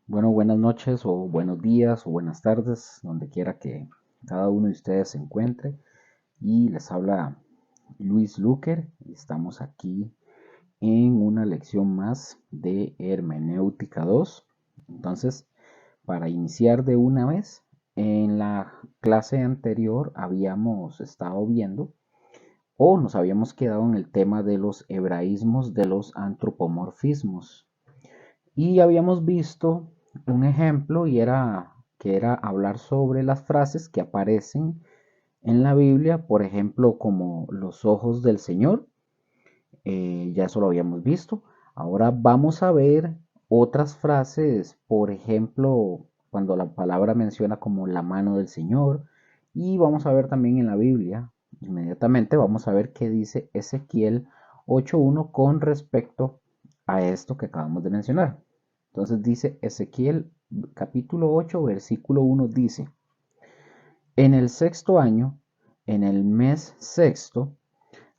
Bueno, buenas noches o buenos días o buenas tardes, donde quiera que cada uno de ustedes se encuentre. Y les habla Luis Luker. Estamos aquí en una lección más de Hermenéutica 2. Entonces, para iniciar de una vez, en la clase anterior habíamos estado viendo o nos habíamos quedado en el tema de los hebraísmos de los antropomorfismos. Y habíamos visto un ejemplo y era hablar sobre las frases que aparecen en la Biblia, por ejemplo, como los ojos del Señor. Ya eso lo habíamos visto. Ahora vamos a ver otras frases, por ejemplo, cuando la palabra menciona como la mano del Señor. Y vamos a ver también en la Biblia, inmediatamente vamos a ver qué dice Ezequiel 8:1 con respecto a esto que acabamos de mencionar. Entonces dice Ezequiel capítulo 8 versículo 1 dice, en el sexto año, en el mes sexto,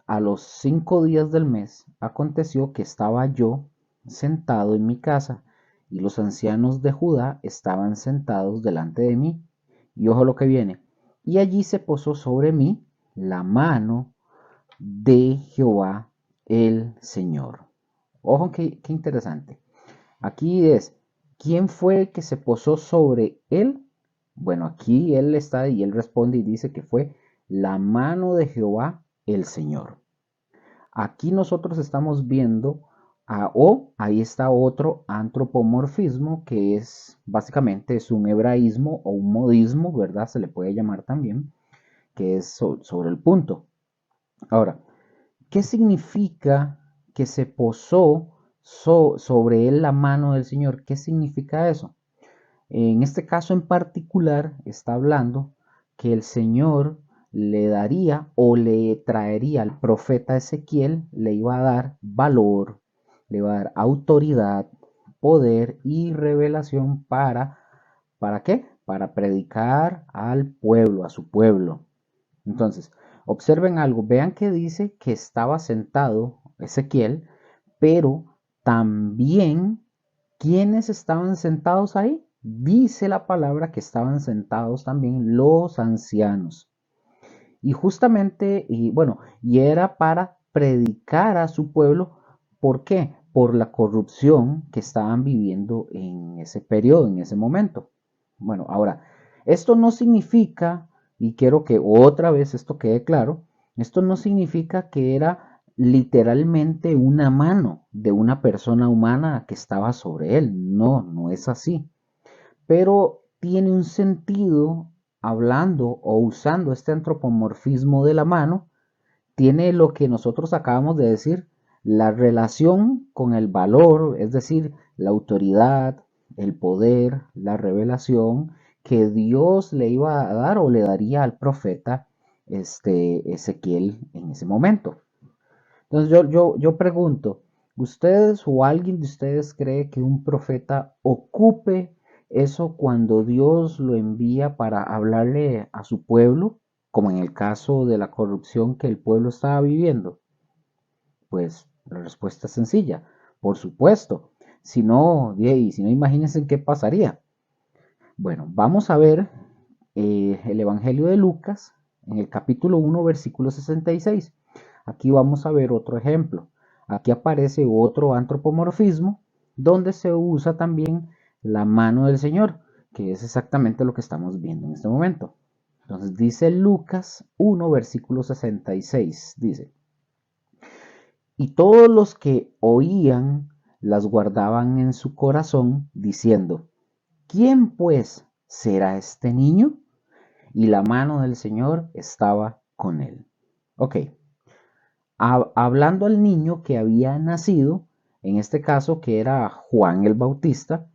a los 5 días del mes, aconteció que estaba yo sentado en mi casa, y los ancianos de Judá estaban sentados delante de mí. Y ojo lo que viene. Y allí se posó sobre mí la mano de Jehová el Señor. Ojo qué interesante. Aquí es, ¿quién fue el que se posó sobre él? Bueno, aquí él está y él responde y dice que fue la mano de Jehová el Señor. Aquí nosotros estamos viendo ahí está otro antropomorfismo que es básicamente es un hebraísmo o un modismo, ¿verdad? Se le puede llamar también, que es sobre el punto. Ahora, ¿qué significa que se posó sobre él la mano del Señor? ¿Qué significa eso? En este caso en particular está hablando que el Señor le daría o le traería al profeta Ezequiel, le iba a dar valor, le iba a dar autoridad, poder y revelación ¿para qué? Para predicar al pueblo, a su pueblo. Entonces, observen algo, vean que dice que estaba sentado Ezequiel, pero también, ¿quiénes estaban sentados ahí? Dice la palabra que estaban sentados también los ancianos. Y justamente, y bueno, y era para predicar a su pueblo. ¿Por qué? Por la corrupción que estaban viviendo en ese periodo, en ese momento. Bueno, ahora, esto no significa, y quiero que otra vez esto quede claro, esto no significa que era literalmente una mano de una persona humana que estaba sobre él. No, no es así. Pero tiene un sentido hablando o usando este antropomorfismo de la mano, tiene lo que nosotros acabamos de decir, la relación con el valor, es decir, la autoridad, el poder, la revelación que Dios le iba a dar o le daría al profeta Ezequiel en ese momento. Entonces yo pregunto, ¿ustedes o alguien de ustedes cree que un profeta ocupe eso cuando Dios lo envía para hablarle a su pueblo, como en el caso de la corrupción que el pueblo estaba viviendo? Pues la respuesta es sencilla, por supuesto. Si no, imagínense qué pasaría. Bueno, vamos a ver el Evangelio de Lucas en el capítulo 1, versículo 66. Aquí vamos a ver otro ejemplo. Aquí aparece otro antropomorfismo donde se usa también la mano del Señor, que es exactamente lo que estamos viendo en este momento. Entonces dice Lucas 1, versículo 66. Dice, y todos los que oían las guardaban en su corazón, diciendo, ¿quién pues será este niño? Y la mano del Señor estaba con él. Ok, hablando al niño que había nacido, en este caso que era Juan el Bautista,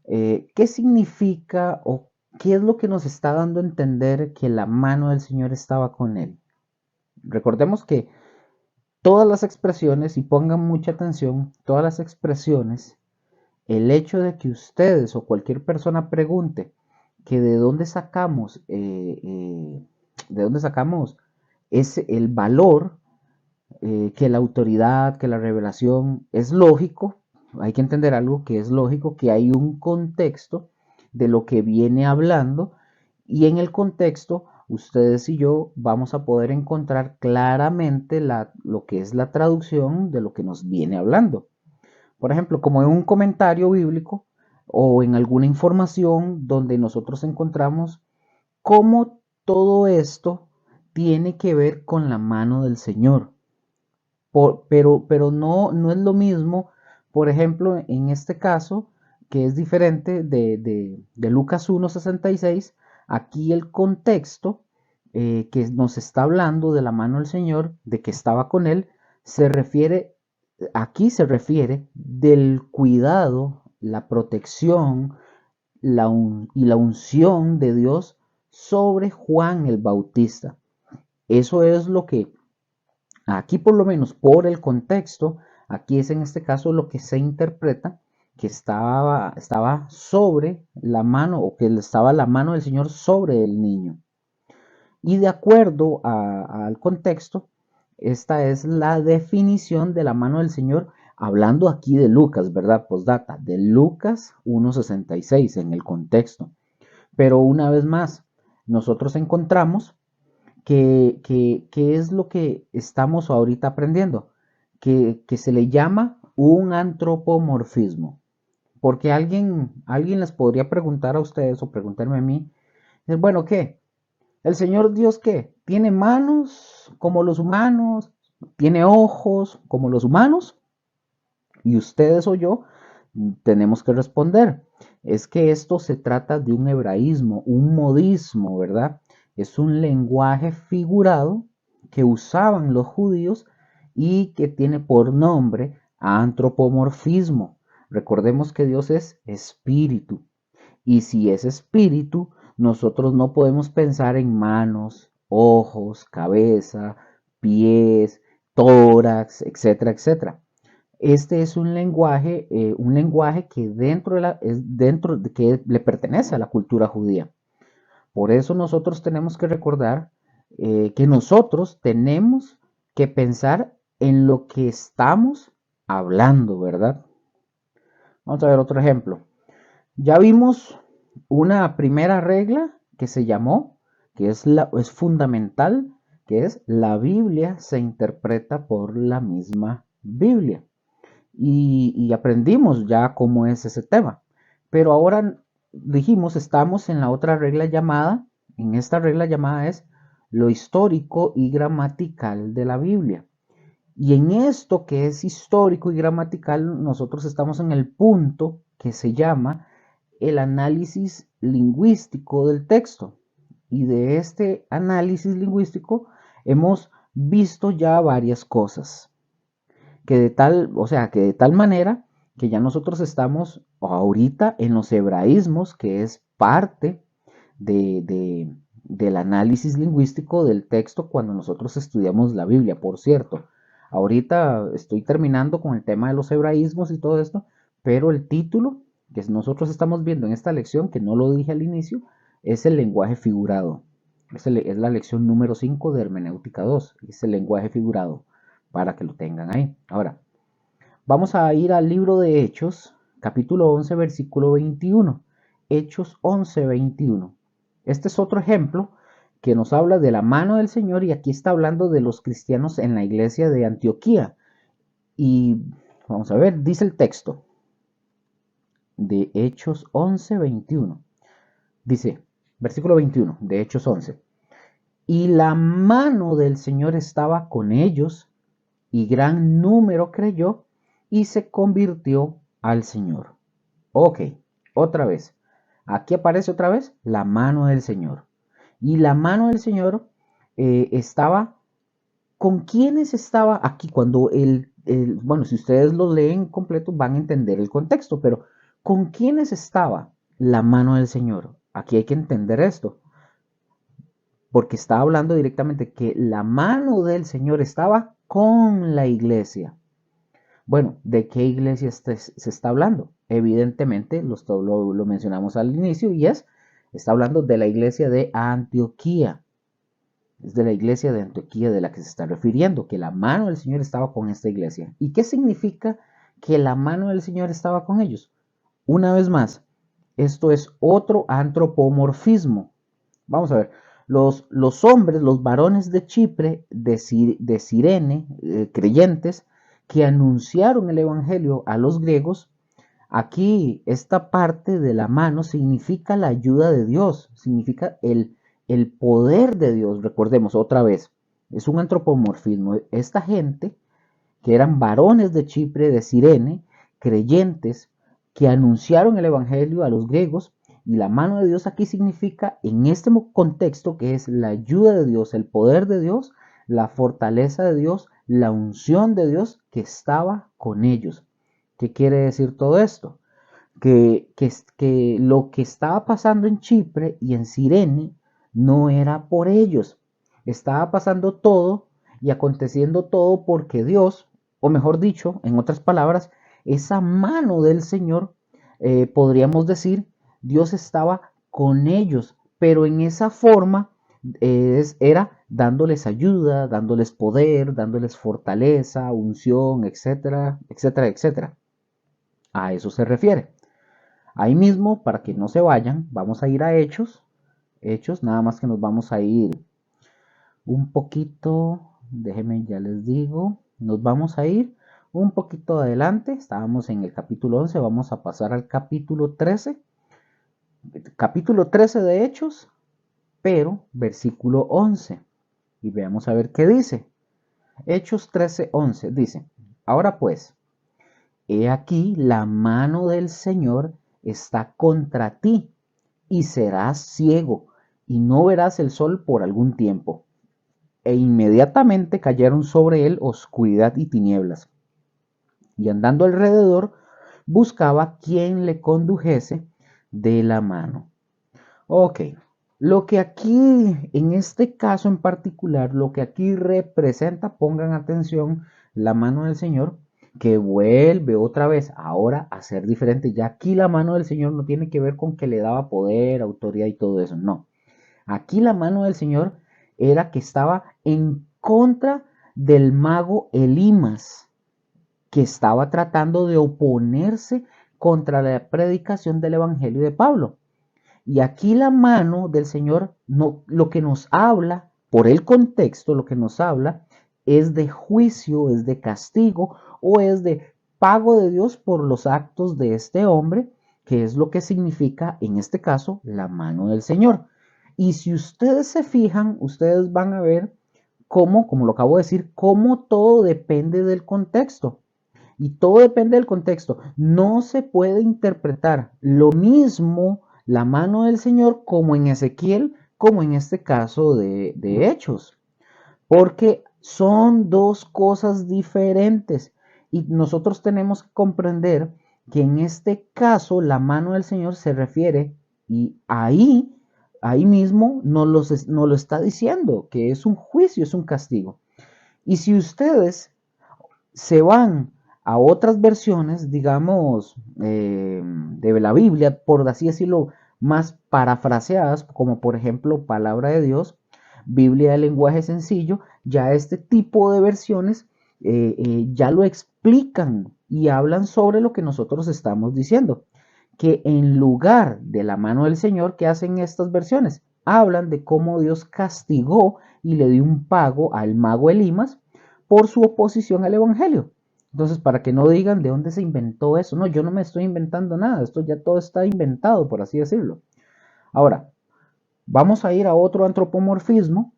¿qué significa o qué es lo que nos está dando a entender que la mano del Señor estaba con él? Recordemos que todas las expresiones, y pongan mucha atención, todas las expresiones, el hecho de que ustedes o cualquier persona pregunte que de dónde sacamos ese, el valor, que la autoridad, que la revelación, es lógico, hay que entender algo que es lógico, que hay un contexto de lo que viene hablando, y en el contexto ustedes y yo vamos a poder encontrar claramente lo que es la traducción de lo que nos viene hablando. Por ejemplo, como en un comentario bíblico o en alguna información donde nosotros encontramos cómo todo esto tiene que ver con la mano del Señor. Pero no es lo mismo, por ejemplo, en este caso, que es diferente de Lucas 1:66, aquí el contexto que nos está hablando de la mano del Señor, de que estaba con él, aquí se refiere del cuidado, la protección y la unción de Dios sobre Juan el Bautista. Eso es lo que aquí, por lo menos por el contexto, aquí es en este caso lo que se interpreta, que estaba sobre la mano, o que estaba la mano del Señor sobre el niño. Y de acuerdo al contexto, esta es la definición de la mano del Señor, hablando aquí de Lucas, ¿verdad? Postdata, de Lucas 1:66 en el contexto. Pero una vez más, nosotros encontramos que es lo que estamos ahorita aprendiendo, que se le llama un antropomorfismo. Porque alguien les podría preguntar a ustedes o preguntarme a mí, bueno, ¿qué? ¿El Señor Dios qué? ¿Tiene manos como los humanos? ¿Tiene ojos como los humanos? Y ustedes o yo tenemos que responder. Es que esto se trata de un hebraísmo, un modismo, ¿verdad? Es un lenguaje figurado que usaban los judíos y que tiene por nombre antropomorfismo. Recordemos que Dios es espíritu. Y si es espíritu, nosotros no podemos pensar en manos, ojos, cabeza, pies, tórax, etcétera, etcétera. Este es un lenguaje que que le pertenece a la cultura judía. Por eso nosotros tenemos que recordar que nosotros tenemos que pensar en lo que estamos hablando, ¿verdad? Vamos a ver otro ejemplo. Ya vimos una primera regla que se llamó, que es fundamental, que es la Biblia se interpreta por la misma Biblia. Y aprendimos ya cómo es ese tema. Pero ahora dijimos, estamos en la otra regla llamada, en esta regla llamada es lo histórico y gramatical de la Biblia. Y en esto que es histórico y gramatical, nosotros estamos en el punto que se llama el análisis lingüístico del texto. Y de este análisis lingüístico hemos visto ya varias cosas que de tal manera que ya nosotros estamos ahorita en los hebraísmos, que es parte del análisis lingüístico del texto cuando nosotros estudiamos la Biblia. Por cierto, ahorita estoy terminando con el tema de los hebraísmos y todo esto, pero el título que nosotros estamos viendo en esta lección, que no lo dije al inicio, es el lenguaje figurado. Es la lección número 5 de Hermenéutica 2, es el lenguaje figurado, para que lo tengan ahí. Ahora, vamos a ir al libro de Hechos, capítulo 11, versículo 21. Hechos 11, 21. Este es otro ejemplo que nos habla de la mano del Señor, y aquí está hablando de los cristianos en la iglesia de Antioquía. Y vamos a ver, dice el texto de Hechos 11, 21. Dice, versículo 21 de Hechos 11. Y la mano del Señor estaba con ellos, y gran número creyó y se convirtió al Señor. Ok, otra vez. Aquí aparece otra vez la mano del Señor. Y la mano del Señor estaba, ¿con quiénes estaba aquí? Bueno, si ustedes lo leen completo van a entender el contexto, pero ¿con quiénes estaba la mano del Señor? Aquí hay que entender esto, porque está hablando directamente que la mano del Señor estaba con la iglesia. Bueno, ¿de qué iglesia se está hablando? Evidentemente, lo mencionamos al inicio, y está hablando de la iglesia de Antioquía. Es de la iglesia de Antioquía de la que se está refiriendo, que la mano del Señor estaba con esta iglesia. ¿Y qué significa que la mano del Señor estaba con ellos. Una vez más, esto es otro antropomorfismo. Vamos a ver, los hombres, los varones de Chipre, de Cirene, creyentes, que anunciaron el Evangelio a los griegos, aquí esta parte de la mano significa la ayuda de Dios, significa el poder de Dios. Recordemos otra vez, es un antropomorfismo. Esta gente, que eran varones de Chipre, de Cirene, creyentes, que anunciaron el Evangelio a los griegos, y la mano de Dios aquí significa, en este contexto, que es la ayuda de Dios, el poder de Dios, la fortaleza de Dios, la unción de Dios que estaba con ellos. ¿Qué quiere decir todo esto? Que lo que estaba pasando en Chipre y en Cirene no era por ellos. Estaba pasando todo y aconteciendo todo porque Dios, o mejor dicho, en otras palabras, esa mano del Señor, podríamos decir, Dios estaba con ellos, pero en esa forma era dándoles ayuda, dándoles poder, dándoles fortaleza, unción, etcétera, etcétera, etcétera. A eso se refiere. Ahí mismo, para que no se vayan, vamos a ir a Hechos. Hechos, nada más que nos vamos a ir un poquito, déjenme ya les digo, nos vamos a ir un poquito adelante. Estábamos en el capítulo 11, vamos a pasar al capítulo 13. Capítulo 13 de Hechos, pero versículo 11. Y veamos a ver qué dice. Hechos 13, 11 dice: ahora pues, he aquí la mano del Señor está contra ti, y serás ciego, y no verás el sol por algún tiempo. E inmediatamente cayeron sobre él oscuridad y tinieblas, y andando alrededor buscaba quien le condujese de la mano. Ok, lo que aquí, en este caso en particular, lo que aquí representa, pongan atención, la mano del Señor, que vuelve otra vez ahora a ser diferente. Ya aquí la mano del Señor no tiene que ver con que le daba poder, autoridad y todo eso, no. Aquí la mano del Señor era que estaba en contra del mago Elimas, que estaba tratando de oponerse contra la predicación del Evangelio de Pablo. Y aquí la mano del Señor, no, lo que nos habla, por el contexto, lo que nos habla es de juicio, es de castigo o es de pago de Dios por los actos de este hombre, que es lo que significa en este caso la mano del Señor. Y si ustedes se fijan, ustedes van a ver cómo, como lo acabo de decir, cómo todo depende del contexto. Y todo depende del contexto. No se puede interpretar lo mismo la mano del Señor como en Ezequiel, como en este caso de Hechos. Porque son dos cosas diferentes. Y nosotros tenemos que comprender que en este caso la mano del Señor se refiere, y ahí mismo nos lo está diciendo, que es un juicio, es un castigo. Y si ustedes se van a otras versiones, digamos, de la Biblia, por así decirlo, más parafraseadas, como por ejemplo Palabra de Dios, Biblia de lenguaje sencillo, ya este tipo de versiones ya lo explican y hablan sobre lo que nosotros estamos diciendo, que en lugar de la mano del Señor, ¿qué hacen estas versiones? Hablan de cómo Dios castigó y le dio un pago al mago Elimas por su oposición al Evangelio. Entonces, para que no digan de dónde se inventó eso, no, yo no me estoy inventando nada, esto ya todo está inventado, por así decirlo. Ahora, vamos a ir a otro antropomorfismo.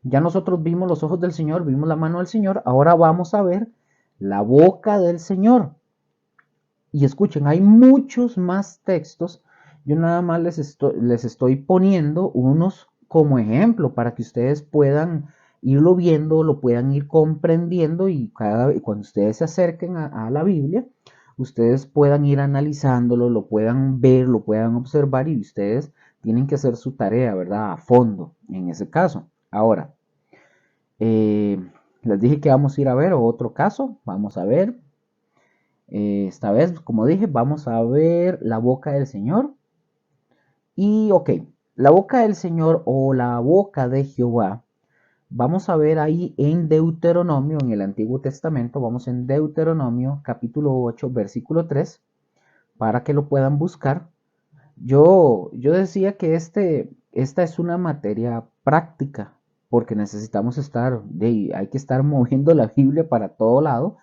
Ya nosotros vimos los ojos del Señor, vimos la mano del Señor, ahora vamos a ver la boca del Señor. Y escuchen, hay muchos más textos. Yo nada más les estoy poniendo unos como ejemplo para que ustedes puedan irlo viendo, lo puedan ir comprendiendo y cuando ustedes se acerquen a la Biblia, ustedes puedan ir analizándolo, lo puedan ver, lo puedan observar y ustedes tienen que hacer su tarea, ¿verdad? A fondo en ese caso. Ahora, eh, les dije que vamos a ir a ver otro caso, vamos a ver. Esta vez, como dije, vamos a ver la boca del Señor. Y ok, la boca del Señor o la boca de Jehová Vamos a ver ahí en Deuteronomio, en el Antiguo Testamento, vamos en Deuteronomio capítulo 8, versículo 3, para que lo puedan buscar. Yo decía que esta es una materia práctica, porque necesitamos hay que estar moviendo la Biblia para todo lado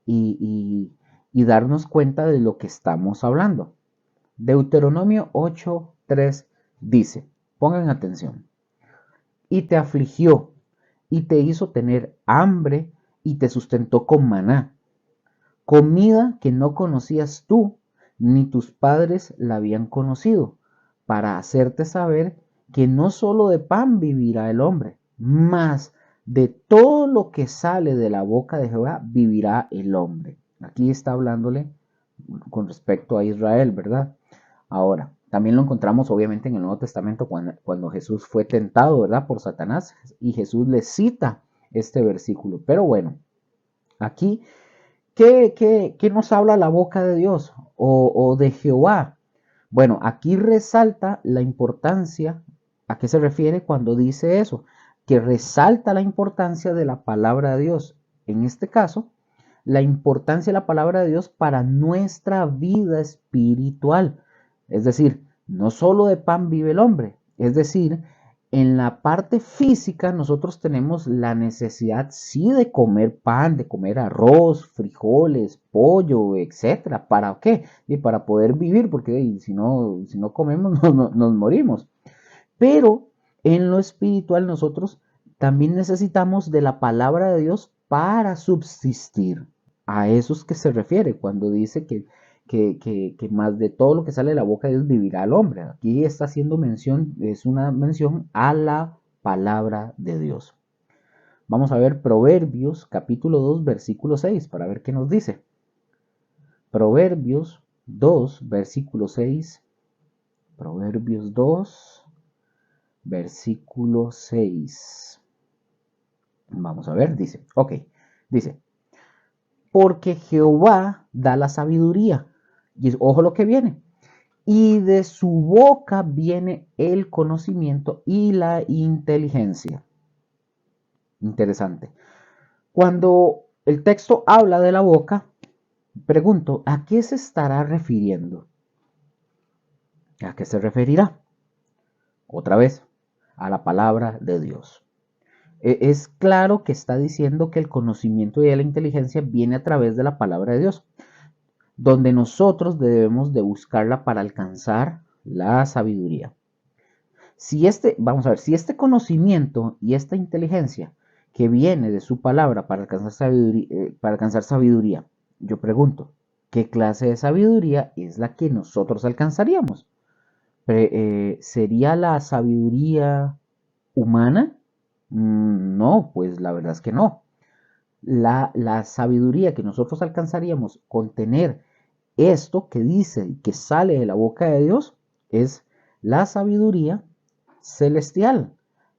y darnos cuenta de lo que estamos hablando. Deuteronomio 8:3 dice, pongan atención, y te afligió, y te hizo tener hambre, y te sustentó con maná, comida que no conocías tú, ni tus padres la habían conocido, para hacerte saber que no solo de pan vivirá el hombre, mas de todo lo que sale de la boca de Jehová vivirá el hombre. Aquí está hablándole con respecto a Israel, ¿verdad? Ahora, también lo encontramos obviamente en el Nuevo Testamento cuando Jesús fue tentado, ¿verdad? Por Satanás y Jesús le cita este versículo. Pero bueno, aquí, ¿qué nos habla la boca de Dios o de Jehová? Bueno, aquí resalta la importancia, ¿a qué se refiere cuando dice eso? Que resalta la importancia de la palabra de Dios. En este caso, la importancia de la palabra de Dios para nuestra vida espiritual. Es decir, no solo de pan vive el hombre, es decir, en la parte física nosotros tenemos la necesidad sí de comer pan, de comer arroz, frijoles, pollo, etcétera. ¿Para qué? Y para poder vivir, porque si no comemos nos morimos. Pero en lo espiritual nosotros también necesitamos de la palabra de Dios para subsistir. A eso es que se refiere cuando dice que más de todo lo que sale de la boca de Dios vivirá el hombre. Aquí está haciendo mención, es una mención a la palabra de Dios. Vamos a ver Proverbios capítulo 2 versículo 6 para ver qué nos dice. Proverbios 2 versículo 6. Proverbios 2 versículo 6. Vamos a ver, dice, porque Jehová da la sabiduría. Y ojo lo que viene. Y de su boca viene el conocimiento y la inteligencia. Interesante. Cuando el texto habla de la boca, pregunto, ¿a qué se estará refiriendo? ¿A qué se referirá? Otra vez, a la palabra de Dios. Es claro que está diciendo que el conocimiento y la inteligencia viene a través de la palabra de Dios, donde nosotros debemos de buscarla para alcanzar la sabiduría. Vamos a ver, si este conocimiento y esta inteligencia que viene de su palabra para alcanzar sabiduría, yo pregunto, ¿qué clase de sabiduría es la que nosotros alcanzaríamos? ¿Sería la sabiduría humana? No, pues la verdad es que no. La sabiduría que nosotros alcanzaríamos con tener esto que dice y que sale de la boca de Dios es la sabiduría celestial,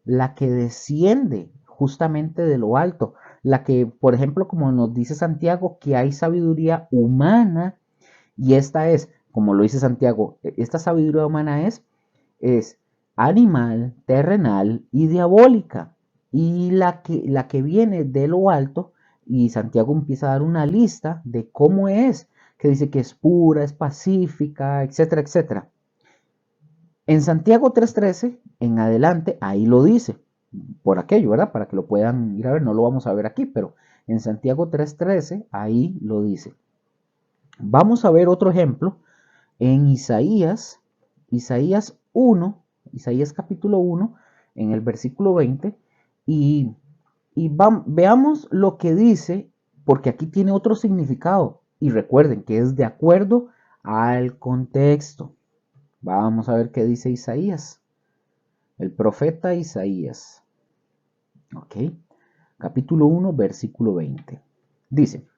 la que desciende justamente de lo alto, la que, por ejemplo, como nos dice Santiago, que hay sabiduría humana y esta es, como lo dice Santiago, esta sabiduría humana es animal, terrenal y diabólica. Y la que viene de lo alto, y Santiago empieza a dar una lista de cómo es, que dice que es pura, es pacífica, etcétera, etcétera. En Santiago 3:13, en adelante, ahí lo dice, por aquello, ¿verdad? Para que lo puedan ir a ver, no lo vamos a ver aquí, pero en Santiago 3:13, ahí lo dice. Vamos a ver otro ejemplo en Isaías 1, Isaías capítulo 1, en el versículo 20, y veamos lo que dice, porque aquí tiene otro significado, y recuerden que es de acuerdo al contexto. Vamos a ver qué dice Isaías, el profeta Isaías. Ok, capítulo 1, versículo 20. Dice,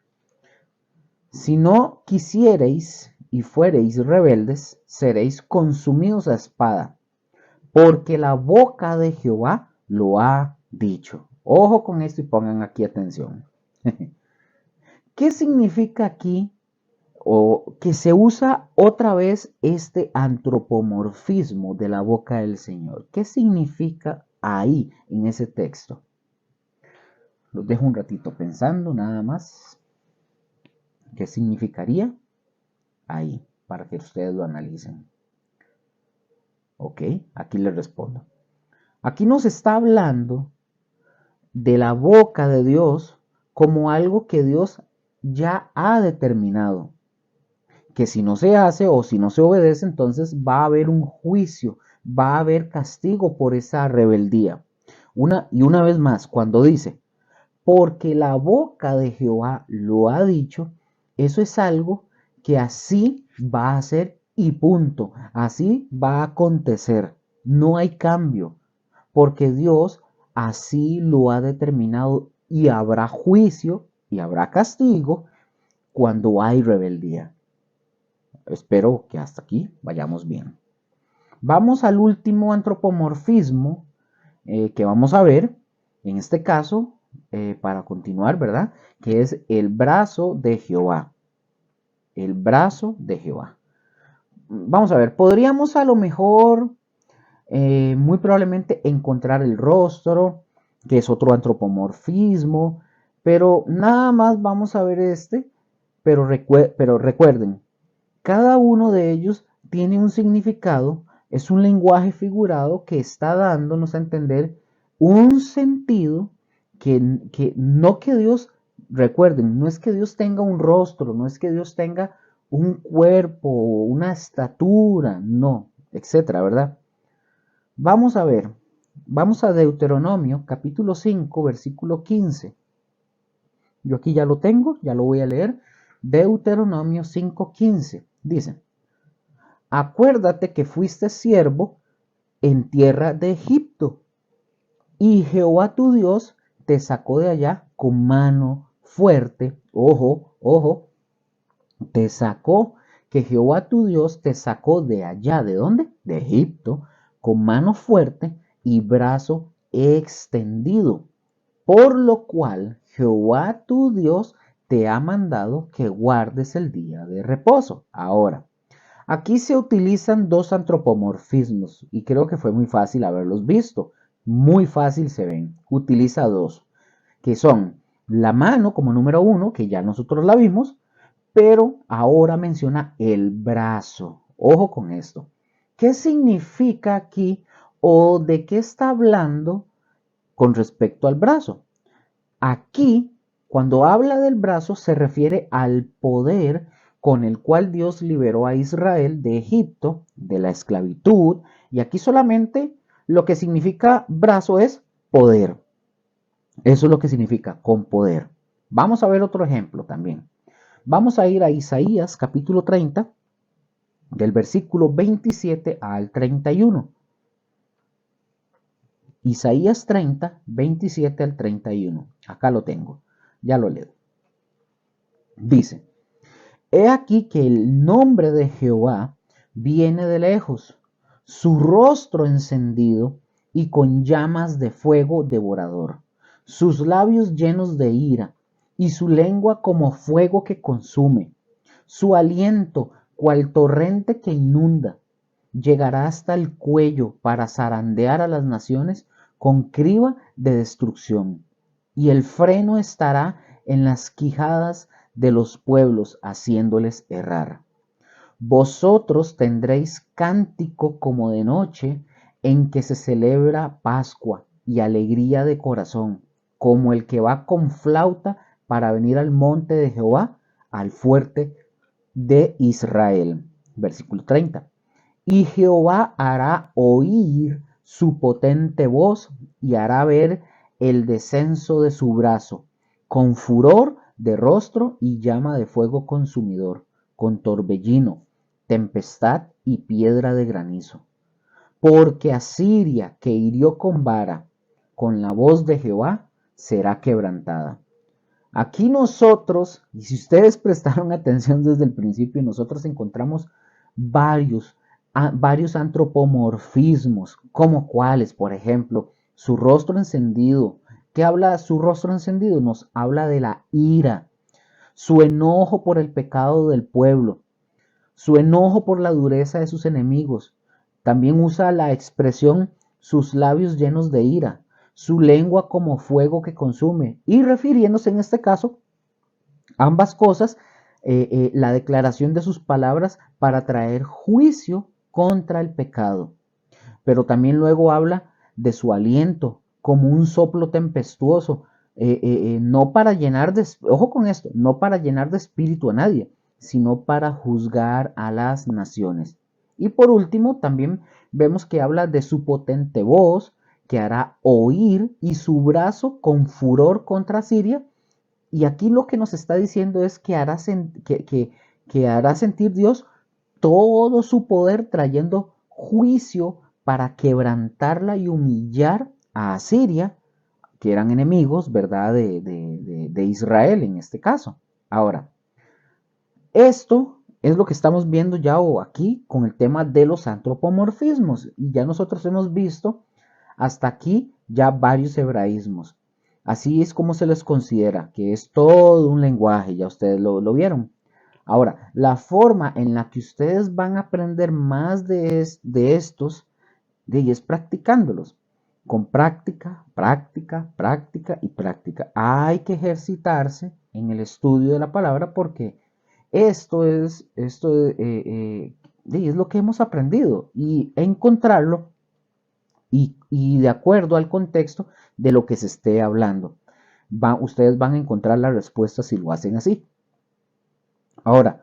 si no quisiereis y fuereis rebeldes, seréis consumidos a espada, porque la boca de Jehová lo ha dicho. Ojo con esto y pongan aquí atención. ¿Qué significa aquí o que se usa otra vez este antropomorfismo de la boca del Señor? ¿Qué significa ahí en ese texto? Los dejo un ratito pensando nada más. ¿Qué significaría? Ahí, para que ustedes lo analicen. Ok, aquí les respondo. Aquí nos está hablando de la boca de Dios como algo que Dios ya ha determinado. Que si no se hace o si no se obedece, entonces va a haber un juicio, va a haber castigo por esa rebeldía. Una vez más, cuando dice, porque la boca de Jehová lo ha dicho, eso es algo que así va a ser y punto. Así va a acontecer. No hay cambio, porque Dios así lo ha determinado y habrá juicio y habrá castigo cuando hay rebeldía. Espero que hasta aquí vayamos bien. Vamos al último antropomorfismo que vamos a ver, en este caso, para continuar, ¿verdad? Que es el brazo de Jehová. El brazo de Jehová. Vamos a ver, podríamos a lo mejor, muy probablemente, encontrar el rostro, que es otro antropomorfismo, pero nada más vamos a ver este, pero recuerden, cada uno de ellos tiene un significado, es un lenguaje figurado que está dándonos a entender un sentido que no que Dios, recuerden, no es que Dios tenga un rostro, no es que Dios tenga un cuerpo, una estatura, no, etcétera, ¿verdad? Vamos a ver, vamos a Deuteronomio capítulo 5, versículo 15. Yo aquí ya lo tengo, ya lo voy a leer. Deuteronomio 5:15 dice: Acuérdate que fuiste siervo en tierra de Egipto, y Jehová tu Dios te sacó de allá con mano fuerte. Ojo, ojo, te sacó, que Jehová tu Dios te sacó de allá. ¿De dónde? De Egipto, con mano fuerte y brazo extendido. Por lo cual Jehová tu Dios te ha mandado que guardes el día de reposo. Ahora, aquí se utilizan dos antropomorfismos y creo que fue muy fácil haberlos visto. Muy fácil se ven. Utiliza dos, que son la mano como número uno, que ya nosotros la vimos, pero ahora menciona el brazo. Ojo con esto. ¿Qué significa aquí o de qué está hablando con respecto al brazo? Aquí, cuando habla del brazo, se refiere al poder con el cual Dios liberó a Israel de Egipto, de la esclavitud, y aquí solamente lo que significa brazo es poder. Eso es lo que significa con poder. Vamos a ver otro ejemplo también. Vamos a ir a Isaías capítulo 30, del versículo 27 al 31. Isaías 30, 27 al 31. Acá lo tengo. Ya lo leo. Dice: He aquí que el nombre de Jehová viene de lejos, su rostro encendido y con llamas de fuego devorador, sus labios llenos de ira y su lengua como fuego que consume, su aliento cual torrente que inunda, llegará hasta el cuello para zarandear a las naciones con criba de destrucción, y el freno estará en las quijadas de los pueblos, haciéndoles errar. Vosotros tendréis cántico como de noche, en que se celebra Pascua y alegría de corazón, como el que va con flauta para venir al monte de Jehová, al fuerte de Israel. Versículo 30. Y Jehová hará oír su potente voz y hará ver el descenso de su brazo, con furor de rostro y llama de fuego consumidor, con torbellino, tempestad y piedra de granizo. Porque Asiria, que hirió con vara, con la voz de Jehová, será quebrantada. Aquí nosotros, y si ustedes prestaron atención desde el principio, nosotros encontramos varios antropomorfismos, como cuáles, por ejemplo, su rostro encendido. ¿Qué habla su rostro encendido? Nos habla de la ira, su enojo por el pecado del pueblo, su enojo por la dureza de sus enemigos. También usa la expresión sus labios llenos de ira, su lengua como fuego que consume, y refiriéndose en este caso ambas cosas, la declaración de sus palabras para traer juicio contra el pecado. Pero también luego habla de su aliento como un soplo tempestuoso, no para llenar de, ojo con esto, no para llenar de espíritu a nadie, sino para juzgar a las naciones. Y por último, también vemos que habla de su potente voz, que hará oír, y su brazo con furor contra Siria. Y aquí lo que nos está diciendo es que hará sentir Dios todo su poder trayendo juicio para quebrantarla y humillar a Asiria, que eran enemigos, ¿verdad?, de Israel en este caso. Ahora, esto es lo que estamos viendo ya o aquí con el tema de los antropomorfismos. Y ya nosotros hemos visto hasta aquí ya varios hebraísmos. Así es como se les considera, que es todo un lenguaje, ya ustedes lo vieron. Ahora, la forma en la que ustedes van a aprender más de estos es practicándolos. Con práctica, práctica, práctica y práctica. Hay que ejercitarse en el estudio de la palabra porque es lo que hemos aprendido y encontrarlo y de acuerdo al contexto de lo que se esté hablando. Ustedes van a encontrar la respuesta si lo hacen así. Ahora,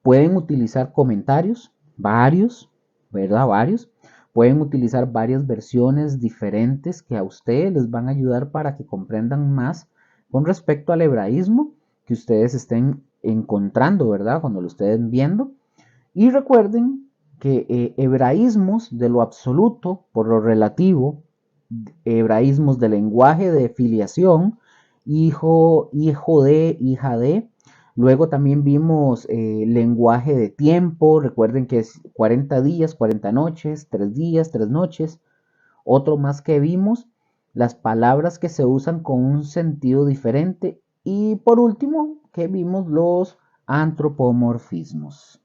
pueden utilizar comentarios, varios, ¿verdad? Varios. Pueden utilizar varias versiones diferentes que a ustedes les van a ayudar para que comprendan más con respecto al hebraísmo que ustedes estén encontrando, ¿verdad? Cuando lo estén viendo. Y recuerden que hebraísmos de lo absoluto por lo relativo, hebraísmos de lenguaje de filiación, hijo de, hija de. Luego también vimos lenguaje de tiempo, recuerden que es 40 días, 40 noches, 3 días, 3 noches. Otro más que vimos, las palabras que se usan con un sentido diferente. Y por último, que vimos los antropomorfismos.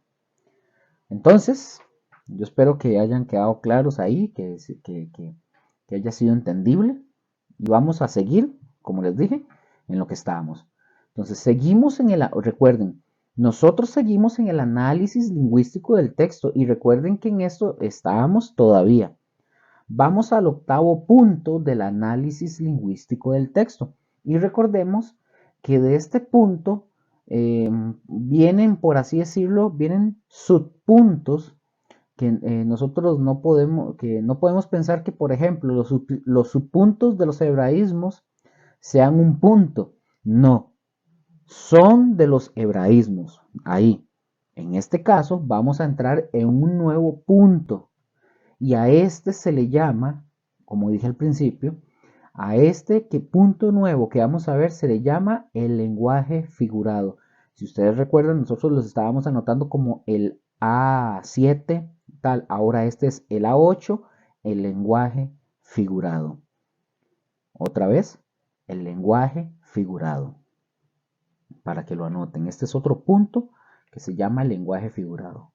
Entonces, yo espero que hayan quedado claros ahí, que haya sido entendible. Y vamos a seguir, como les dije, en lo que estábamos. Entonces, recuerden, nosotros seguimos en el análisis lingüístico del texto y recuerden que en esto estábamos todavía. Vamos al octavo punto del análisis lingüístico del texto. Y recordemos que de este punto vienen, por así decirlo, vienen subpuntos que nosotros no podemos pensar que, por ejemplo, los subpuntos de los hebraísmos sean un punto. No, son de los hebraísmos. Ahí, en este caso, vamos a entrar en un nuevo punto. Y a este se le llama, como dije al principio, a este punto nuevo que vamos a ver se le llama el lenguaje figurado. Si ustedes recuerdan, nosotros los estábamos anotando como el A7, tal. Ahora este es el A8, el lenguaje figurado. Otra vez, el lenguaje figurado. Para que lo anoten. Este es otro punto que se llama lenguaje figurado.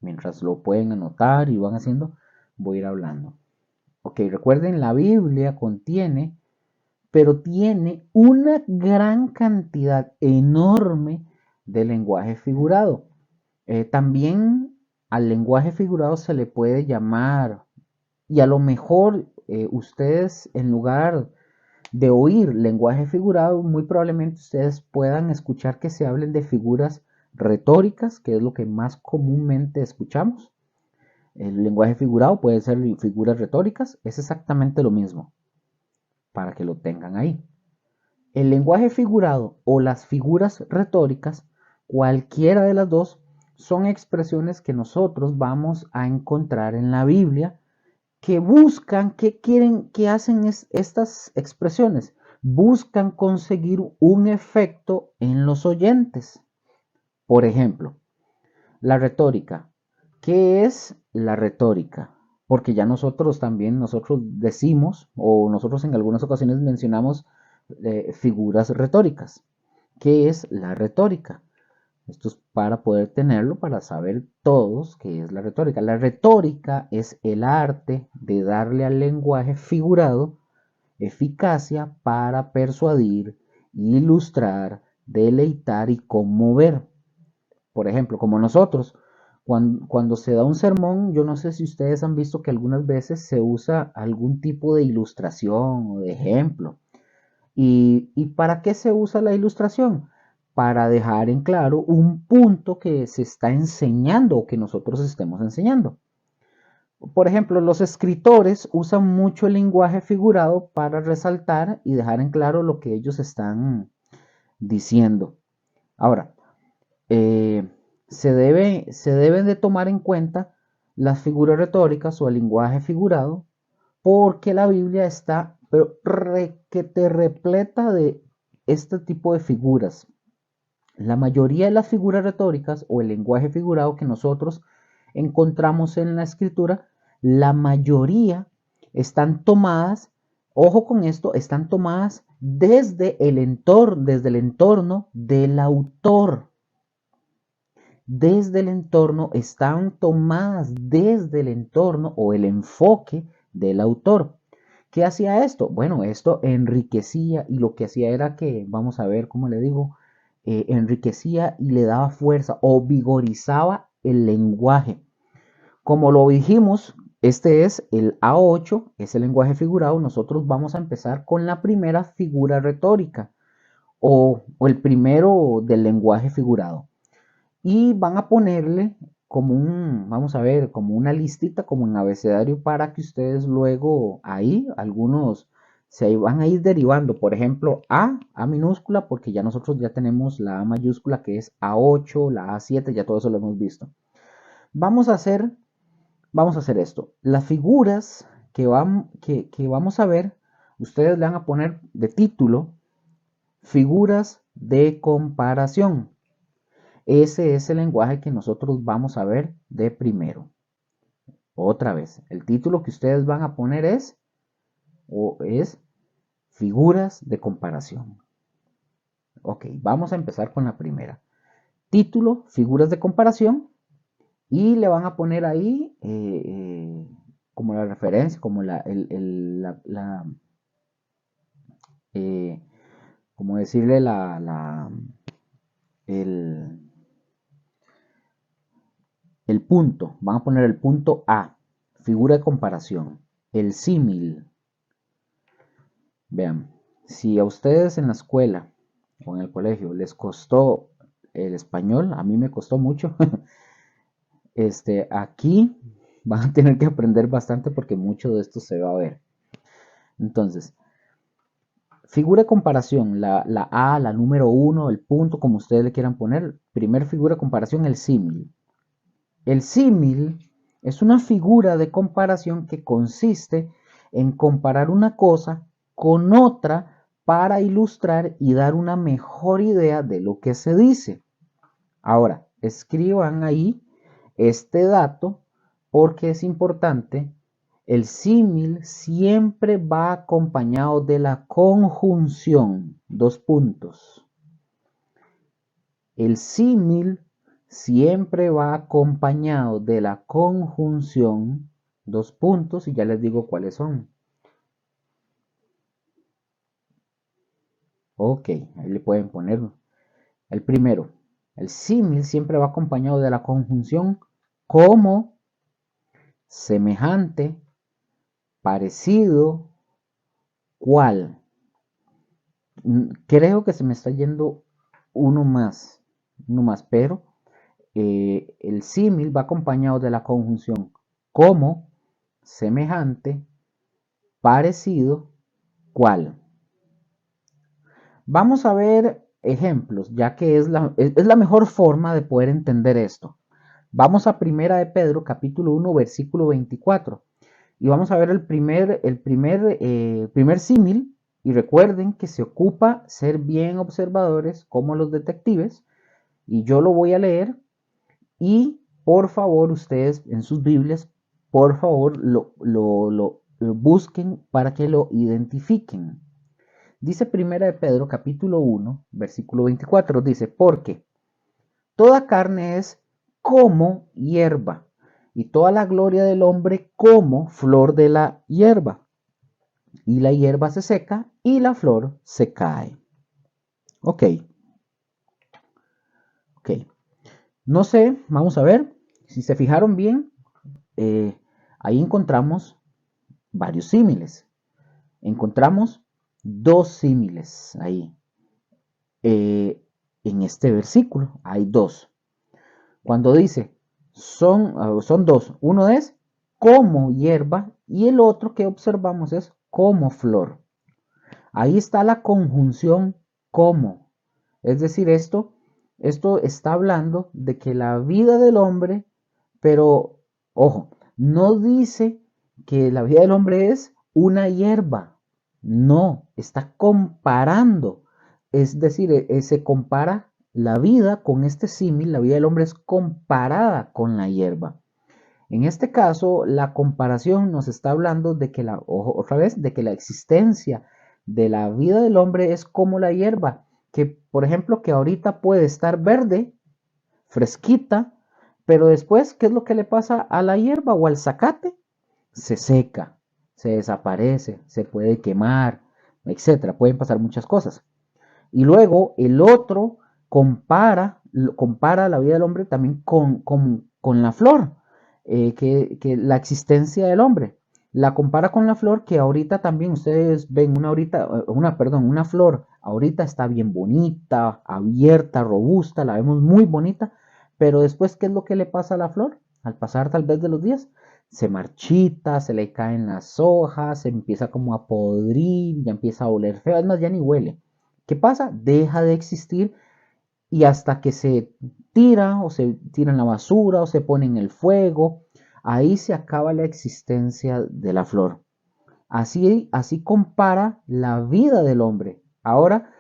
Mientras lo pueden anotar y van haciendo, voy a ir hablando. Ok, recuerden, la Biblia contiene, pero tiene una gran cantidad enorme de lenguaje figurado. También al lenguaje figurado se le puede llamar, y a lo mejor ustedes en lugar de oír lenguaje figurado, muy probablemente ustedes puedan escuchar que se hablen de figuras retóricas, que es lo que más comúnmente escuchamos. El lenguaje figurado puede ser figuras retóricas, es exactamente lo mismo, para que lo tengan ahí. El lenguaje figurado o las figuras retóricas, cualquiera de las dos, son expresiones que nosotros vamos a encontrar en la Biblia que buscan, que hacen estas expresiones, buscan conseguir un efecto en los oyentes. Por ejemplo, la retórica. ¿Qué es la retórica? Porque ya nosotros decimos, o nosotros en algunas ocasiones mencionamos figuras retóricas. ¿Qué es la retórica? Esto es para poder tenerlo, para saber todos qué es la retórica. La retórica es el arte de darle al lenguaje figurado eficacia para persuadir, ilustrar, deleitar y conmover. Por ejemplo, como nosotros, cuando se da un sermón, yo no sé si ustedes han visto que algunas veces se usa algún tipo de ilustración o de ejemplo. ¿Y para qué se usa la ilustración? Para dejar en claro un punto que se está enseñando o que nosotros estemos enseñando. Por ejemplo, los escritores usan mucho el lenguaje figurado para resaltar y dejar en claro lo que ellos están diciendo. Ahora, eh, se deben de tomar en cuenta las figuras retóricas o el lenguaje figurado porque la Biblia está requete repleta de este tipo de figuras. La mayoría de las figuras retóricas o el lenguaje figurado que nosotros encontramos en la escritura, la mayoría están tomadas, ojo con esto, están tomadas desde el entorno del autor. Desde el entorno están tomadas desde el entorno o el enfoque del autor. ¿Qué hacía esto? Bueno, esto enriquecía y lo que hacía era que, vamos a ver cómo le digo, enriquecía y le daba fuerza o vigorizaba el lenguaje. Como lo dijimos, este es el A8, es el lenguaje figurado. Nosotros vamos a empezar con la primera figura retórica o el primero del lenguaje figurado. Y van a ponerle como vamos a ver, como una listita, como un abecedario para que ustedes luego ahí, algunos se van a ir derivando. Por ejemplo, A minúscula, porque ya nosotros ya tenemos la A mayúscula que es A8, la A7, ya todo eso lo hemos visto. Vamos a hacer, vamos a hacer esto. Las figuras que vamos a ver, ustedes le van a poner de título figuras de comparación. Ese es el lenguaje que nosotros vamos a ver de primero. Otra vez, el título que ustedes van a poner es figuras de comparación. Ok, vamos a empezar con la primera. Título, figuras de comparación. Y le van a poner ahí como la referencia, como como decirle el, el punto. Van a poner el punto A, figura de comparación. El símil. Vean, si a ustedes en la escuela o en el colegio les costó el español, a mí me costó mucho. Aquí van a tener que aprender bastante porque mucho de esto se va a ver. Entonces, figura de comparación, la A, la número 1, el punto, como ustedes le quieran poner. Primer figura de comparación, el símil. El símil es una figura de comparación que consiste en comparar una cosa con otra para ilustrar y dar una mejor idea de lo que se dice. Ahora, escriban ahí este dato porque es importante. El símil siempre va acompañado de la conjunción. Dos puntos. El símil siempre va acompañado de la conjunción. Dos puntos y ya les digo cuáles son. Ok, ahí le pueden poner el primero. El símil siempre va acompañado de la conjunción como, semejante, parecido, cual. Creo que se me está yendo uno más, pero el símil va acompañado de la conjunción como, semejante, parecido, cual. Vamos a ver ejemplos, ya que es la mejor forma de poder entender esto. Vamos a Primera de Pedro, capítulo 1, versículo 24. Y vamos a ver primer símil. Y recuerden que se ocupa ser bien observadores como los detectives. Y yo lo voy a leer. Y por favor, ustedes en sus Biblias, por favor, lo busquen para que lo identifiquen. Dice Primera de Pedro, capítulo 1, versículo 24. Dice, porque Toda carne es como hierba, y toda la gloria del hombre como flor de la hierba. Y la hierba se seca y la flor se cae. Ok, ok. No sé, vamos a ver. Si se fijaron bien, eh, ahí encontramos varios símiles. Encontramos dos símiles ahí. En este versículo hay dos. Cuando dice son dos, uno es como hierba y el otro que observamos es como flor. Ahí está la conjunción como. Es decir, esto está hablando de que la vida del hombre, pero ojo, no dice que la vida del hombre es una hierba. No, está comparando. Es decir, se compara la vida con este símil, la vida del hombre es comparada con la hierba. En este caso, la comparación nos está hablando de que otra vez, de que la existencia de la vida del hombre es como la hierba, que por ejemplo, que ahorita puede estar verde, fresquita, pero después, ¿qué es lo que le pasa a la hierba o al zacate? Se seca, se desaparece, se puede quemar, etcétera. Pueden pasar muchas cosas. Y luego el otro compara la vida del hombre también con la flor, que la existencia del hombre. La compara con la flor que ahorita también ustedes ven una flor ahorita está bien bonita, abierta, robusta, la vemos muy bonita, pero después, ¿qué es lo que le pasa a la flor? Al pasar tal vez de los días, se marchita, se le caen las hojas, se empieza como a podrir, ya empieza a oler feo, además ya ni huele. ¿Qué pasa? Deja de existir y hasta que se tira o se tira en la basura o se pone en el fuego, ahí se acaba la existencia de la flor. Así compara la vida del hombre. Ahora,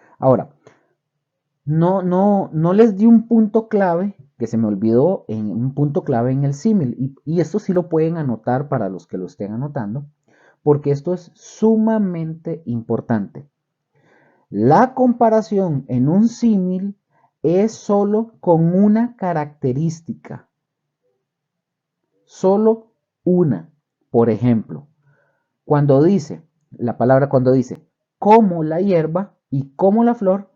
no les di un punto clave, que se me olvidó en un punto clave en el símil, y esto sí lo pueden anotar para los que lo estén anotando, porque esto es sumamente importante. La comparación en un símil es solo con una característica, solo una. Por ejemplo, cuando dice como la hierba y como la flor,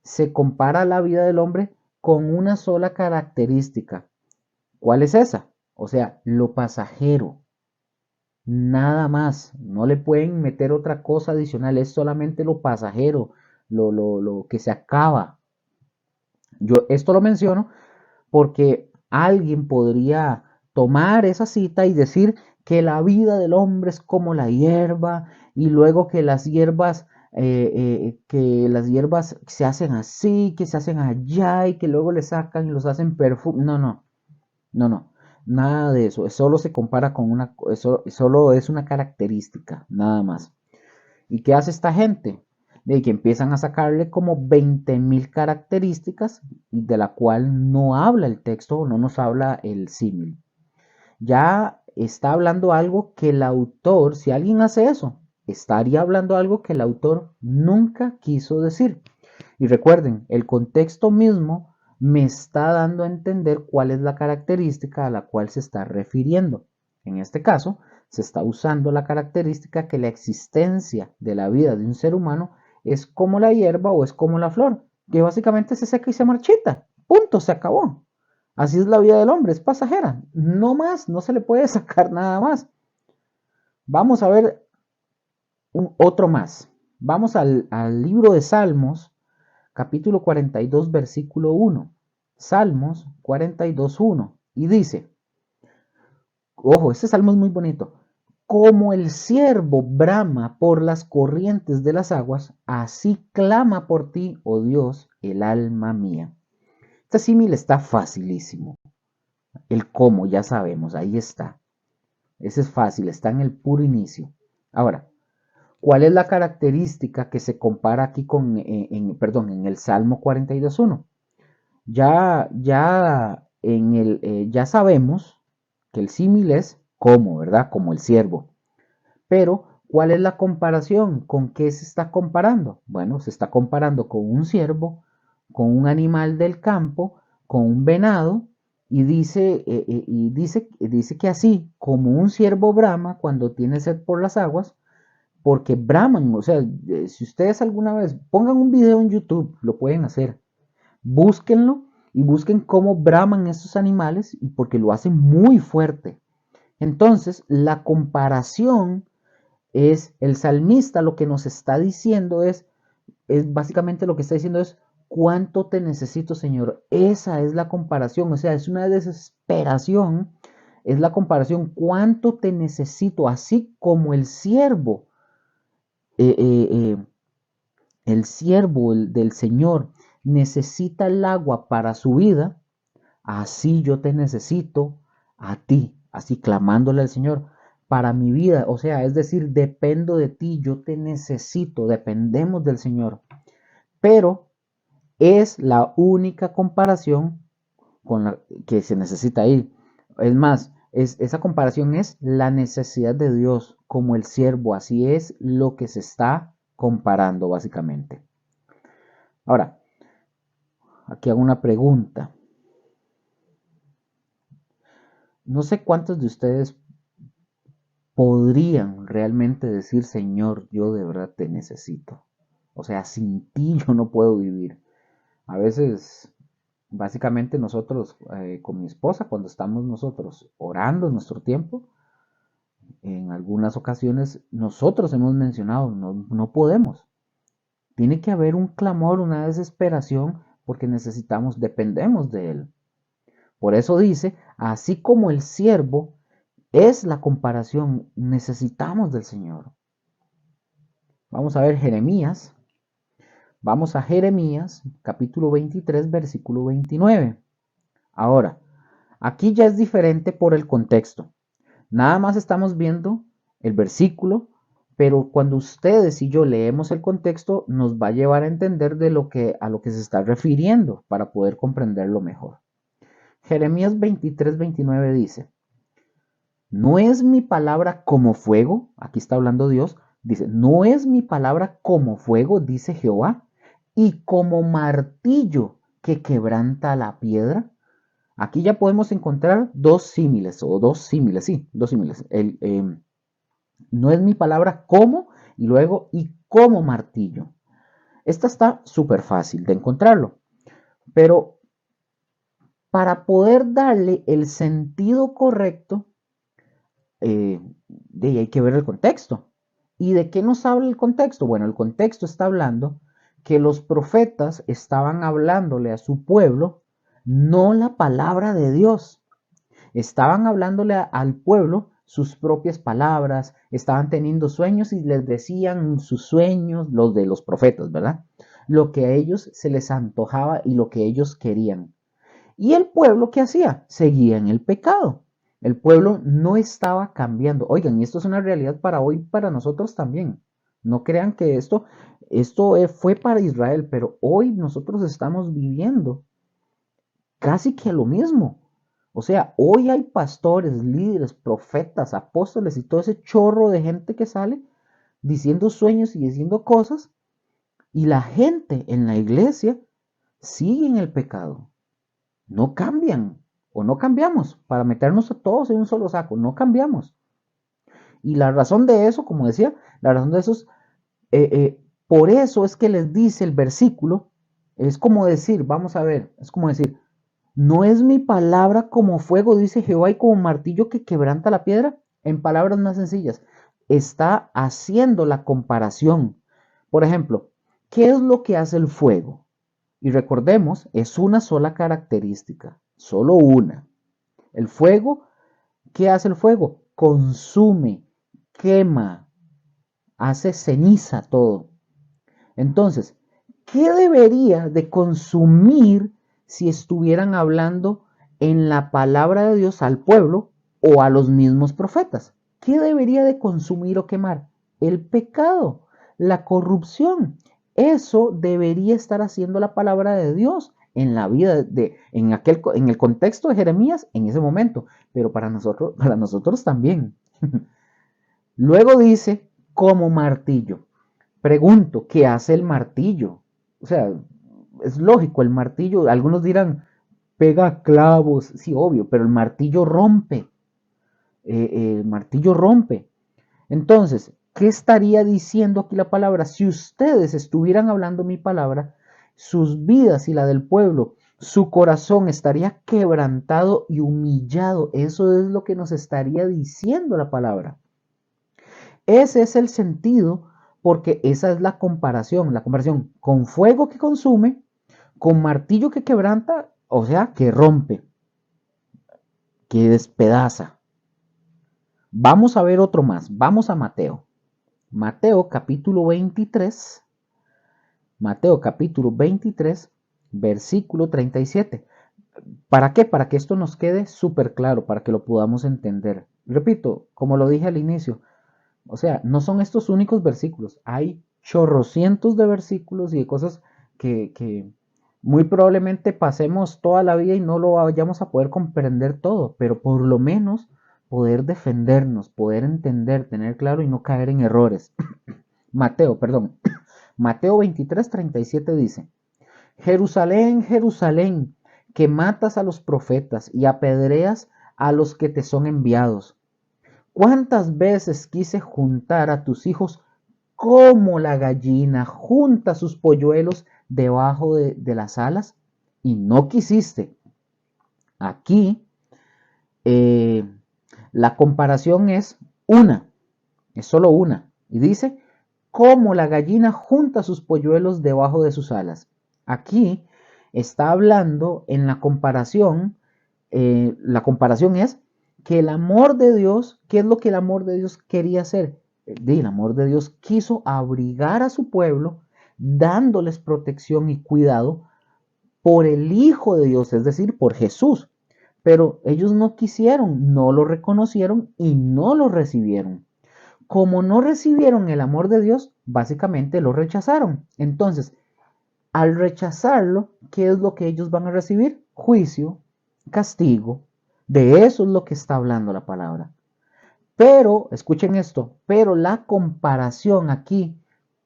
se compara la vida del hombre con una sola característica. ¿Cuál es esa? O sea, lo pasajero. Nada más. No le pueden meter otra cosa adicional. Es solamente lo pasajero, lo que se acaba. Yo esto lo menciono porque alguien podría tomar esa cita y decir que la vida del hombre es como la hierba y luego que las hierbas se hacen así, que se hacen allá y que luego le sacan y los hacen perfume. No, nada de eso. Solo se compara con solo es una característica, nada más. ¿Y qué hace esta gente? De que empiezan a sacarle como 20.000 características de la cual no habla el texto, no nos habla el símil. Ya está hablando algo que el autor, si alguien hace eso, estaría hablando algo que el autor nunca quiso decir. Y recuerden, el contexto mismo me está dando a entender cuál es la característica a la cual se está refiriendo. En este caso, se está usando la característica que la existencia de la vida de un ser humano es como la hierba o es como la flor, que básicamente se seca y se marchita. Punto, se acabó. Así es la vida del hombre, es pasajera. No más, no se le puede sacar nada más. Vamos a ver otro más. Vamos al libro de Salmos, capítulo 42, versículo 1. Salmos 42, 1. Y dice, ojo, este salmo es muy bonito. Como el ciervo brama por las corrientes de las aguas, así clama por ti, oh Dios, el alma mía. Este símil está facilísimo. El cómo, ya sabemos, ahí está. Ese es fácil, está en el puro inicio. Ahora, ¿cuál es la característica que se compara aquí en el Salmo 42.1? Ya sabemos que el símil es como, ¿verdad? Como el ciervo. Pero, ¿cuál es la comparación? ¿Con qué se está comparando? Bueno, se está comparando con un ciervo, con un animal del campo, con un venado y dice que así como un ciervo brama cuando tiene sed por las aguas, porque braman, o sea, si ustedes alguna vez pongan un video en YouTube, lo pueden hacer, búsquenlo y busquen cómo braman estos animales y porque lo hacen muy fuerte. Entonces, la comparación es, el salmista lo que nos está diciendo es básicamente lo que está diciendo es, ¿cuánto te necesito, Señor? Esa es la comparación, o sea, es una desesperación, es la comparación, ¿cuánto te necesito? Así como eh, eh, eh, el siervo del Señor necesita el agua para su vida, así yo te necesito a ti, así clamándole al Señor para mi vida, o sea, es decir, dependo de ti, yo te necesito, dependemos del Señor, pero es la única comparación con la que se necesita ahí. Es más, esa comparación es la necesidad de Dios como el siervo, así es lo que se está comparando básicamente. Ahora, aquí hago una pregunta. No sé cuántos de ustedes podrían realmente decir, Señor, yo de verdad te necesito. O sea, sin ti yo no puedo vivir. A veces, básicamente nosotros, con mi esposa, cuando estamos nosotros orando en nuestro tiempo, en algunas ocasiones nosotros hemos mencionado, no podemos. Tiene que haber un clamor, una desesperación, porque necesitamos, dependemos de Él. Por eso dice, así como el siervo es la comparación, necesitamos del Señor. Vamos a ver Jeremías. Vamos a Jeremías, capítulo 23, versículo 29. Ahora, aquí ya es diferente por el contexto. Nada más estamos viendo el versículo, pero cuando ustedes y yo leemos el contexto, nos va a llevar a entender a lo que se está refiriendo para poder comprenderlo mejor. Jeremías 23, 29 dice, ¿no es mi palabra como fuego? Aquí está hablando Dios. Dice, ¿no es mi palabra como fuego? Dice Jehová. Y como martillo que quebranta la piedra. Aquí ya podemos encontrar dos símiles, sí, dos símiles. No es mi palabra como, y luego, y como martillo. Esta está súper fácil de encontrarlo. Pero para poder darle el sentido correcto, hay que ver el contexto. ¿Y de qué nos habla el contexto? Bueno, el contexto está hablando que los profetas estaban hablándole a su pueblo no la palabra de Dios. Estaban hablándole al pueblo sus propias palabras, estaban teniendo sueños y les decían sus sueños, los de los profetas, ¿verdad? Lo que a ellos se les antojaba y lo que ellos querían. Y el pueblo, ¿qué hacía? Seguía en el pecado. El pueblo no estaba cambiando. Oigan, y esto es una realidad para hoy, para nosotros también. No crean que esto fue para Israel, pero hoy nosotros estamos viviendo casi que lo mismo. O sea, hoy hay pastores, líderes, profetas, apóstoles y todo ese chorro de gente que sale diciendo sueños y diciendo cosas, y la gente en la iglesia sigue en el pecado. No cambian o no cambiamos para meternos a todos en un solo saco, no cambiamos. Y la razón de eso, como decía, la razón de eso es, por eso es que les dice el versículo, es como decir, vamos a ver, es como decir, ¿no es mi palabra como fuego, dice Jehová, y como martillo que quebranta la piedra? En palabras más sencillas, está haciendo la comparación. Por ejemplo, ¿qué es lo que hace el fuego? Y recordemos, es una sola característica, solo una. El fuego, ¿qué hace el fuego? Consume, quema, hace ceniza todo. Entonces, ¿qué debería de consumir si estuvieran hablando en la palabra de Dios al pueblo o a los mismos profetas? ¿Qué debería de consumir o quemar? El pecado, la corrupción. Eso debería estar haciendo la palabra de Dios en la vida en el contexto de Jeremías en ese momento, pero para nosotros también. Luego dice como martillo. Pregunto, ¿qué hace el martillo? O sea, es lógico, el martillo, algunos dirán, pega clavos, sí, obvio, pero el martillo rompe, el martillo rompe. Entonces, ¿qué estaría diciendo aquí la palabra? Si ustedes estuvieran hablando mi palabra, sus vidas y la del pueblo, su corazón estaría quebrantado y humillado. Eso es lo que nos estaría diciendo la palabra. Ese es el sentido, porque esa es la comparación con fuego que consume, con martillo que quebranta, o sea, que rompe, que despedaza. Vamos a ver otro más, vamos a Mateo. Mateo capítulo 23, Mateo capítulo 23, versículo 37. ¿Para qué? Para que esto nos quede súper claro, para que lo podamos entender. Repito, como lo dije al inicio, o sea, no son estos únicos versículos, hay chorrocientos de versículos y de cosas que muy probablemente pasemos toda la vida y no lo vayamos a poder comprender todo, pero por lo menos poder defendernos, poder entender, tener claro y no caer en errores. Mateo 23:37 dice, Jerusalén, Jerusalén, que matas a los profetas y apedreas a los que te son enviados. ¿Cuántas veces quise juntar a tus hijos como la gallina junta sus polluelos debajo de las alas? Y no quisiste. Aquí eh, la comparación es solo una. Y dice, como la gallina junta sus polluelos debajo de sus alas. Aquí está hablando en la comparación es que el amor de Dios, ¿qué es lo que el amor de Dios quería hacer? El amor de Dios quiso abrigar a su pueblo, dándoles protección y cuidado por el Hijo de Dios, es decir, por Jesús. Pero ellos no quisieron, no lo reconocieron y no lo recibieron. Como no recibieron el amor de Dios, básicamente lo rechazaron. Entonces, al rechazarlo, ¿qué es lo que ellos van a recibir? Juicio, castigo. De eso es lo que está hablando la palabra. Pero, escuchen esto, pero la comparación aquí,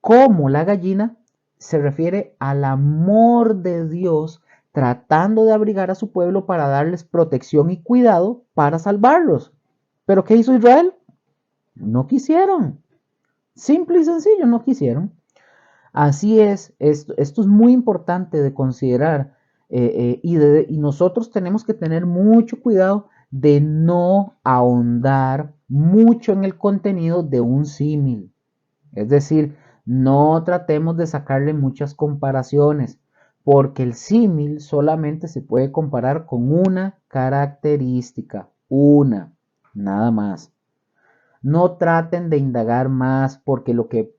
como la gallina, se refiere al amor de Dios tratando de abrigar a su pueblo para darles protección y cuidado para salvarlos. ¿Pero qué hizo Israel? No quisieron. Simple y sencillo, no quisieron. Así es, esto es muy importante de considerar y nosotros tenemos que tener mucho cuidado de no ahondar mucho en el contenido de un símil. Es decir, no tratemos de sacarle muchas comparaciones, porque el símil solamente se puede comparar con una característica, nada más. No traten de indagar más porque lo que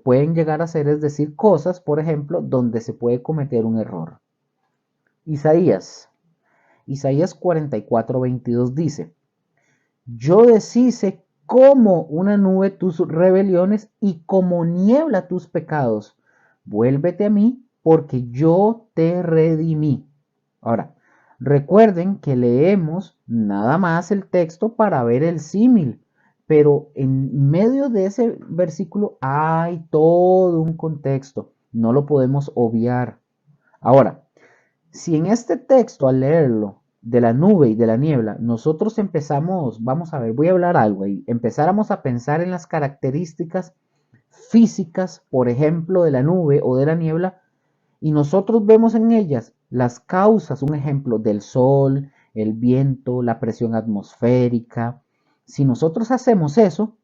pueden llegar a hacer es decir cosas, por ejemplo, donde se puede cometer un error. Isaías 44:22 dice, yo deshice como una nube tus rebeliones y como niebla tus pecados. Vuélvete a mí porque yo te redimí. Ahora, recuerden que leemos nada más el texto para ver el símil, pero en medio de ese versículo hay todo un contexto. No lo podemos obviar. Ahora, si en este texto al leerlo de la nube y de la niebla, nosotros empezamos, vamos a ver, voy a hablar algo ahí, empezáramos a pensar en las características físicas, por ejemplo, de la nube o de la niebla, y nosotros vemos en ellas las causas, un ejemplo, del sol, el viento, la presión atmosférica. Si nosotros hacemos eso,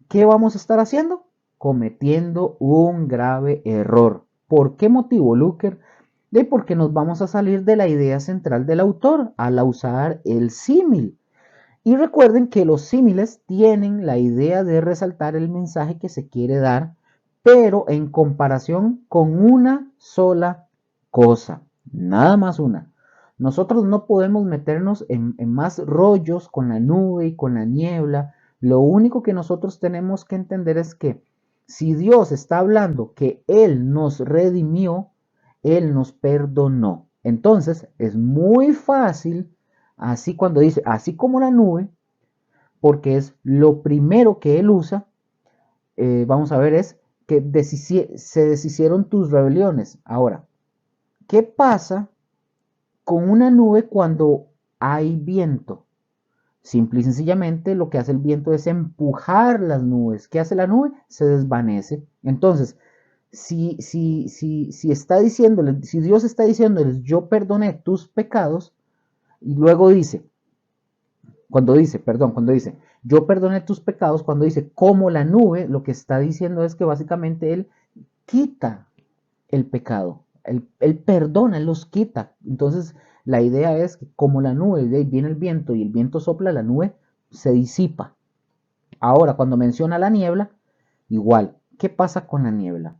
¿qué vamos a estar haciendo? Cometiendo un grave error. ¿Por qué motivo, Luker? Porque nos vamos a salir de la idea central del autor al usar el símil. Y recuerden que los símiles tienen la idea de resaltar el mensaje que se quiere dar, pero en comparación con una sola cosa, nada más una. Nosotros no podemos meternos en más rollos con la nube y con la niebla. Lo único que nosotros tenemos que entender es que si Dios está hablando que Él nos redimió, Él nos perdonó. Entonces es muy fácil, así cuando dice, así como la nube, porque es lo primero que Él usa, vamos a ver, es que se deshicieron tus rebeliones. Ahora, ¿qué pasa con una nube cuando hay viento. Simple y sencillamente lo que hace el viento es empujar las nubes. ¿Qué hace la nube? Se desvanece. Entonces, si está diciéndoles, si Dios está diciéndoles, yo perdoné tus pecados, y luego dice, cuando dice, yo perdoné tus pecados, cuando dice, como la nube, lo que está diciendo es que básicamente Él quita el pecado. Él perdona, Él los quita. Entonces, la idea es que como la nube, de ahí viene el viento y el viento sopla, la nube se disipa. Ahora, cuando menciona la niebla, igual, ¿qué pasa con la niebla?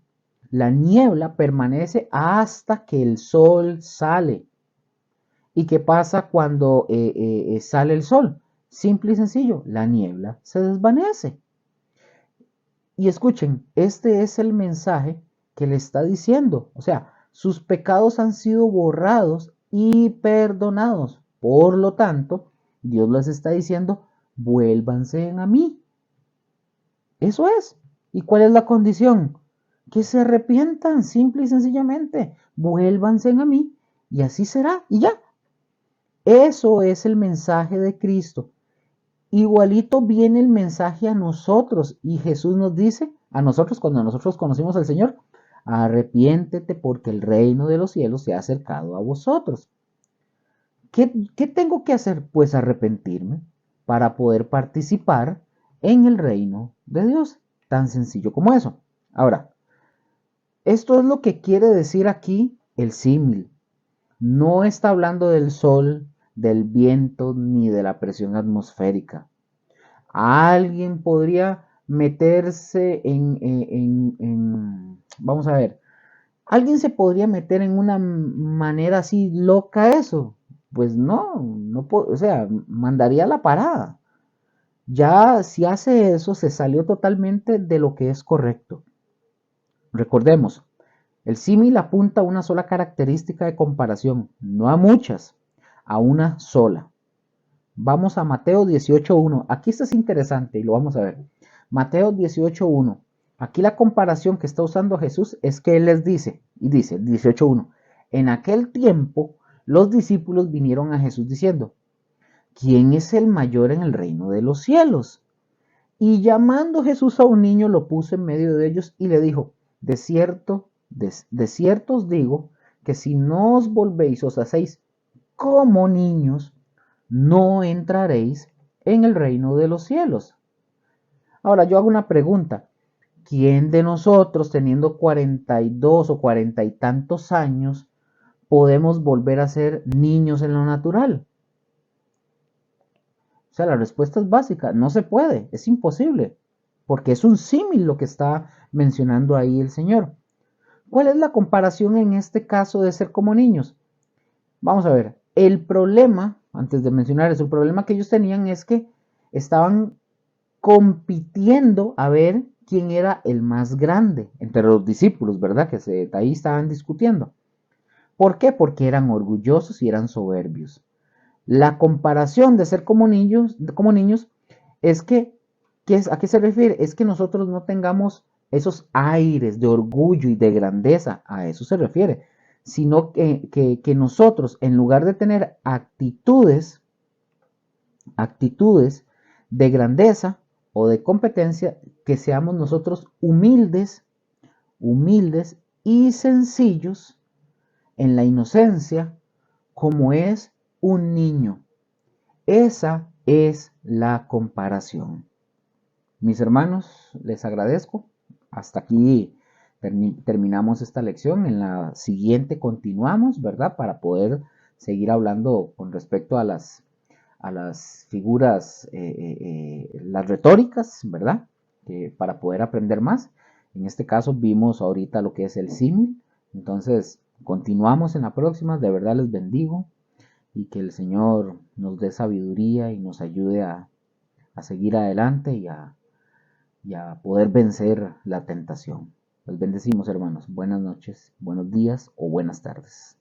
La niebla permanece hasta que el sol sale. ¿Y qué pasa cuando sale el sol? Simple y sencillo, la niebla se desvanece. Y escuchen, este es el mensaje que le está diciendo. O sea, sus pecados han sido borrados y perdonados. Por lo tanto, Dios les está diciendo, vuélvanse a mí. Eso es. ¿Y cuál es la condición? Que se arrepientan, simple y sencillamente. Vuélvanse a mí y así será. Y ya. Eso es el mensaje de Cristo. Igualito viene el mensaje a nosotros y Jesús nos dice, a nosotros cuando nosotros conocimos al Señor, arrepiéntete porque el reino de los cielos se ha acercado a vosotros. ¿Qué tengo que hacer? Pues arrepentirme para poder participar en el reino de Dios. Tan sencillo como eso. Ahora, esto es lo que quiere decir aquí el símil. No está hablando del sol, del viento ni de la presión atmosférica. Alguien podría meterse vamos a ver, alguien se podría meter en una manera así loca eso. Pues no, o sea, mandaría la parada. Ya si hace eso, se salió totalmente de lo que es correcto. Recordemos, el símil apunta a una sola característica de comparación, no a muchas, a una sola. Vamos a Mateo 18.1. Aquí esto es interesante y lo vamos a ver. Mateo 18.1. Aquí la comparación que está usando Jesús es que Él les dice, y dice 18.1, en aquel tiempo los discípulos vinieron a Jesús diciendo, ¿quién es el mayor en el reino de los cielos? Y llamando Jesús a un niño lo puso en medio de ellos y le dijo, de cierto os digo que si no os volvéis, os hacéis como niños, no entraréis en el reino de los cielos. Ahora yo hago una pregunta. ¿Quién de nosotros, teniendo 42 o 40 y tantos años, podemos volver a ser niños en lo natural? O sea, la respuesta es básica. No se puede, es imposible. Porque es un símil lo que está mencionando ahí el Señor. ¿Cuál es la comparación en este caso de ser como niños? Vamos a ver, el problema, antes de mencionar eso, el problema que ellos tenían es que estaban compitiendo a ver quién era el más grande entre los discípulos, ¿verdad? Ahí estaban discutiendo. ¿Por qué? Porque eran orgullosos y eran soberbios. La comparación de ser como niños es ¿a qué se refiere? Es que nosotros no tengamos esos aires de orgullo y de grandeza, a eso se refiere, sino que nosotros, en lugar de tener actitudes de grandeza o de competencia, que seamos nosotros humildes y sencillos en la inocencia, como es un niño. Esa es la comparación. Mis hermanos, les agradezco. Hasta aquí terminamos esta lección. En la siguiente continuamos, ¿verdad? Para poder seguir hablando con respecto a las figuras, las retóricas, ¿verdad? Para poder aprender más. En este caso vimos ahorita lo que es el símil. Entonces, continuamos en la próxima. De verdad les bendigo y que el Señor nos dé sabiduría y nos ayude a seguir adelante y a poder vencer la tentación. Los bendecimos, hermanos. Buenas noches, buenos días o buenas tardes.